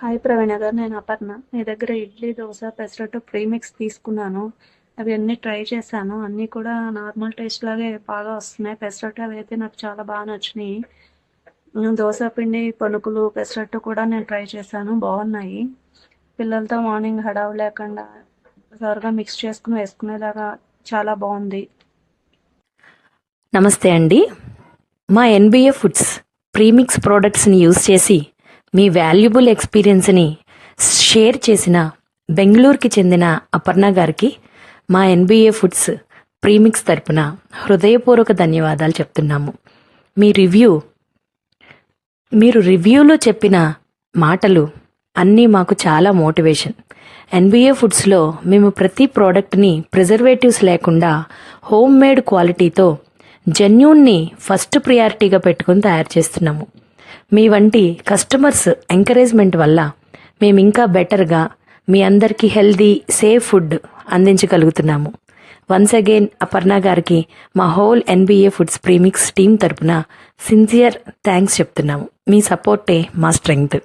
Hi ప్రవీణ గారు, నేను అపర్ణ. మీ దగ్గర ఇడ్లీ, దోశ, పెసరట్టు ప్రీమిక్స్ తీసుకున్నాను. అవి అన్నీ ట్రై చేశాను. అన్నీ కూడా నార్మల్ టేస్ట్ లాగే బాగా వస్తున్నాయి. పెసరట్టు అవి అయితే నాకు చాలా బాగా నచ్చినాయి. దోశ పిండి, పలుకులు, పెసరట్టు కూడా నేను ట్రై చేశాను, బాగున్నాయి. పిల్లలతో మార్నింగ్ హడావు లేకుండా త్వరగా మిక్స్ చేసుకుని వేసుకునేలాగా చాలా బాగుంది. నమస్తే అండి. మా ఎన్బిఏ ఫుడ్స్ ప్రీమిక్స్ ప్రోడక్ట్స్ని యూజ్ చేసి మీ వాల్యుబుల్ ఎక్స్పీరియన్స్ని షేర్ చేసిన బెంగళూరుకి చెందిన అపర్ణ గారికి మా ఎన్బిఏ ఫుడ్స్ ప్రీమిక్స్ తరపున హృదయపూర్వక ధన్యవాదాలు చెప్తున్నాము. మీరు రివ్యూలో చెప్పిన మాటలు అన్నీ మాకు చాలా మోటివేషన్. ఎన్బిఏ ఫుడ్స్లో మేము ప్రతి ప్రోడక్ట్ని ప్రిజర్వేటివ్స్ లేకుండా హోమ్ మేడ్ క్వాలిటీతో జెన్యూన్ని ఫస్ట్ ప్రియారిటీగా పెట్టుకుని తయారు చేస్తున్నాము. మీ వంటి కస్టమర్స్ ఎంకరేజ్మెంట్ వల్ల మేము ఇంకా బెటర్గా మీ అందరికీ హెల్దీ, సేఫ్ ఫుడ్ అందించగలుగుతున్నాము. వన్స్ అగైన్ అపర్ణ గారికి మా whole NBA foods premix team తరపున సిన్సియర్ థ్యాంక్స్ చెప్తున్నాము. మీ సపోర్టే మా స్ట్రెంగ్త్.